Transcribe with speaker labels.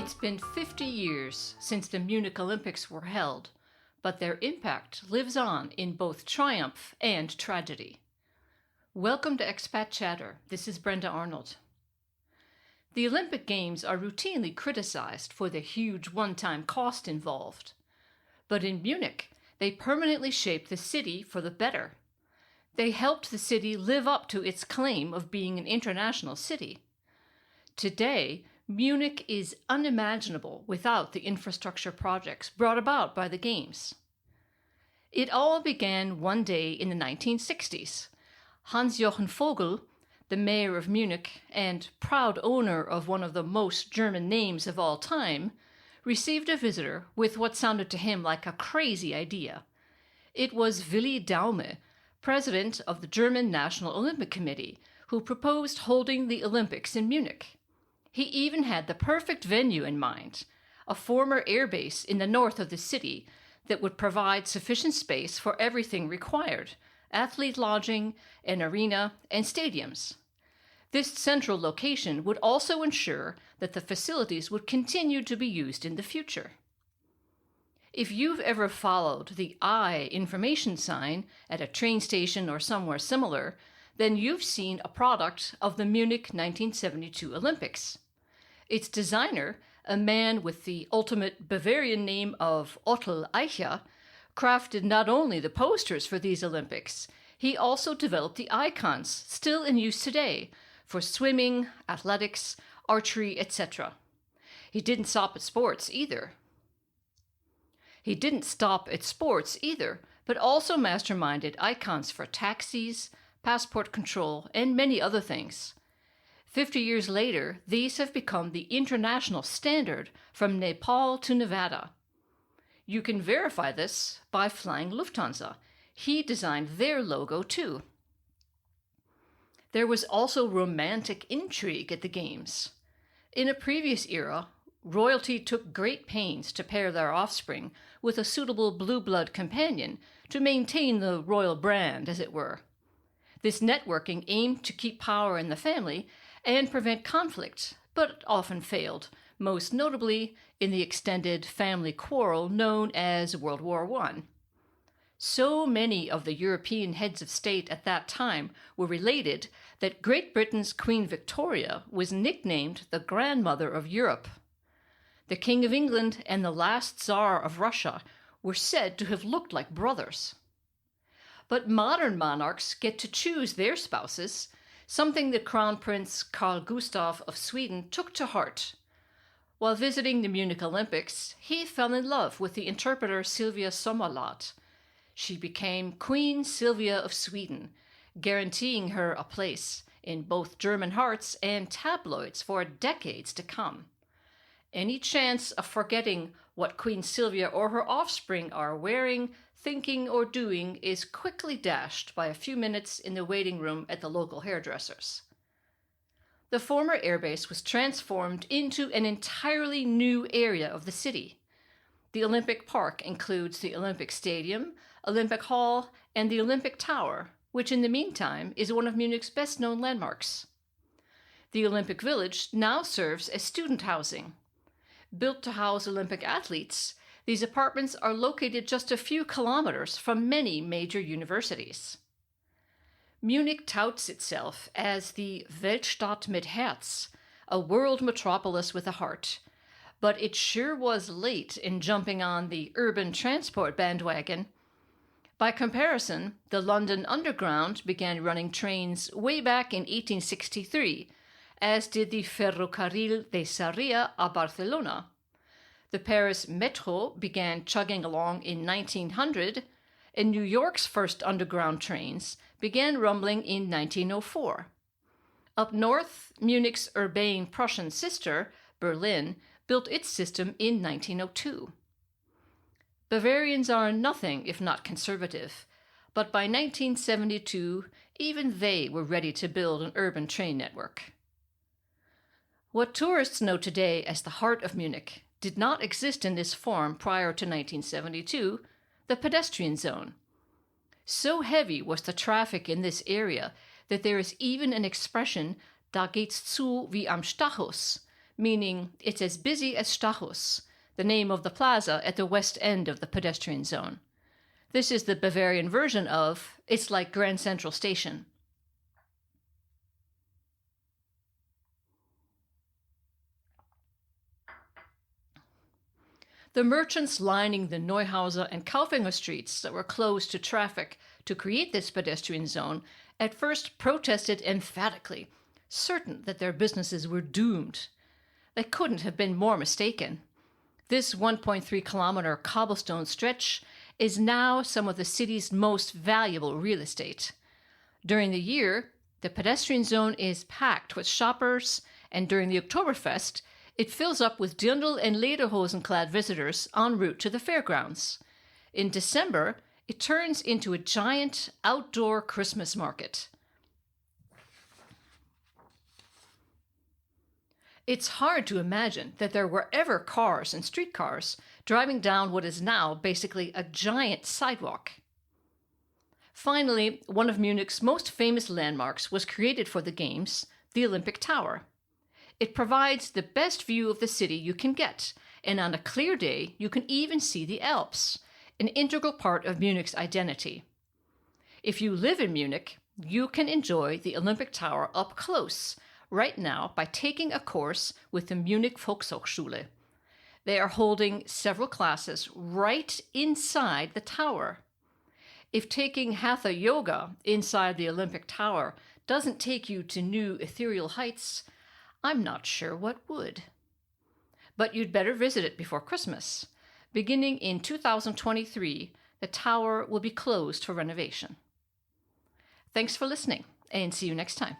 Speaker 1: It's been 50 years since the Munich Olympics were held, but their impact lives on in both triumph and tragedy. Welcome to Expat Chatter. This is Brenda Arnold. The Olympic Games are routinely criticized for the huge one-time cost involved. But in Munich, they permanently shaped the city for the better. They helped the city live up to its claim of being an international city. Today, Munich is unimaginable without the infrastructure projects brought about by the Games. It all began one day in the 1960s. Hans-Jochen Vogel, the mayor of Munich and proud owner of one of the most German names of all time, received a visitor with what sounded to him like a crazy idea. It was Willi Daume, president of the German National Olympic Committee, who proposed holding the Olympics in Munich. He even had the perfect venue in mind, a former airbase in the north of the city that would provide sufficient space for everything required: athlete lodging, an arena, and stadiums. This central location would also ensure that the facilities would continue to be used in the future. If you've ever followed the I information sign at a train station or somewhere similar, then you've seen a product of the Munich 1972 Olympics. Its designer, a man with the ultimate Bavarian name of Otto Eicher, crafted not only the posters for these Olympics, he also developed the icons still in use today for swimming, athletics, archery, etc. He didn't stop at sports either, but also masterminded icons for taxis, passport control, and many other things. 50 years later, these have become the international standard from Nepal to Nevada. You can verify this by flying Lufthansa. He designed their logo too. There was also romantic intrigue at the Games. In a previous era, royalty took great pains to pair their offspring with a suitable blue blood companion to maintain the royal brand, as it were. This networking aimed to keep power in the family and prevent conflict, but often failed, most notably in the extended family quarrel known as World War I. So many of the European heads of state at that time were related that Great Britain's Queen Victoria was nicknamed the grandmother of Europe. The King of England and the last Tsar of Russia were said to have looked like brothers. But modern monarchs get to choose their spouses, something that Crown Prince Carl Gustaf of Sweden took to heart. While visiting the Munich Olympics, he fell in love with the interpreter Sylvia Sommerlath. She became Queen Sylvia of Sweden, guaranteeing her a place in both German hearts and tabloids for decades to come. Any chance of forgetting what Queen Sylvia or her offspring are wearing, thinking, or doing is quickly dashed by a few minutes in the waiting room at the local hairdressers. The former airbase was transformed into an entirely new area of the city. The Olympic Park includes the Olympic Stadium, Olympic Hall, and the Olympic Tower, which in the meantime is one of Munich's best-known landmarks. The Olympic Village now serves as student housing. Built to house Olympic athletes, these apartments are located just a few kilometers from many major universities. Munich touts itself as the Weltstadt mit Herz, a world metropolis with a heart, but it sure was late in jumping on the urban transport bandwagon. By comparison, the London Underground began running trains way back in 1863, as did the Ferrocarril de Sarria a Barcelona. The Paris Metro began chugging along in 1900, and New York's first underground trains began rumbling in 1904. Up north, Munich's urbane Prussian sister, Berlin, built its system in 1902. Bavarians are nothing if not conservative, but by 1972, even they were ready to build an urban train network. What tourists know today as the heart of Munich did not exist in this form prior to 1972, the pedestrian zone. So heavy was the traffic in this area that there is even an expression, da geht's zu wie am Stachus, meaning it's as busy as Stachus, the name of the plaza at the west end of the pedestrian zone. This is the Bavarian version of "it's like Grand Central Station." The merchants lining the Neuhauser and Kaufinger streets that were closed to traffic to create this pedestrian zone at first protested emphatically, certain that their businesses were doomed. They couldn't have been more mistaken. This 1.3-kilometer cobblestone stretch is now some of the city's most valuable real estate. During the year, the pedestrian zone is packed with shoppers, and during the Oktoberfest, it fills up with Dirndl and lederhosen-clad visitors en route to the fairgrounds. In December, it turns into a giant outdoor Christmas market. It's hard to imagine that there were ever cars and streetcars driving down what is now basically a giant sidewalk. Finally, one of Munich's most famous landmarks was created for the Games, the Olympic Tower. It provides the best view of the city you can get, and on a clear day you can even see the Alps, an integral part of Munich's identity. If you live in Munich, you can enjoy the Olympic Tower up close right now by taking a course with the Munich Volkshochschule. They are holding several classes right inside the tower. If taking Hatha Yoga inside the Olympic Tower doesn't take you to new ethereal heights, I'm not sure what would. But you'd better visit it before Christmas. Beginning in 2023, the tower will be closed for renovation. Thanks for listening, and see you next time.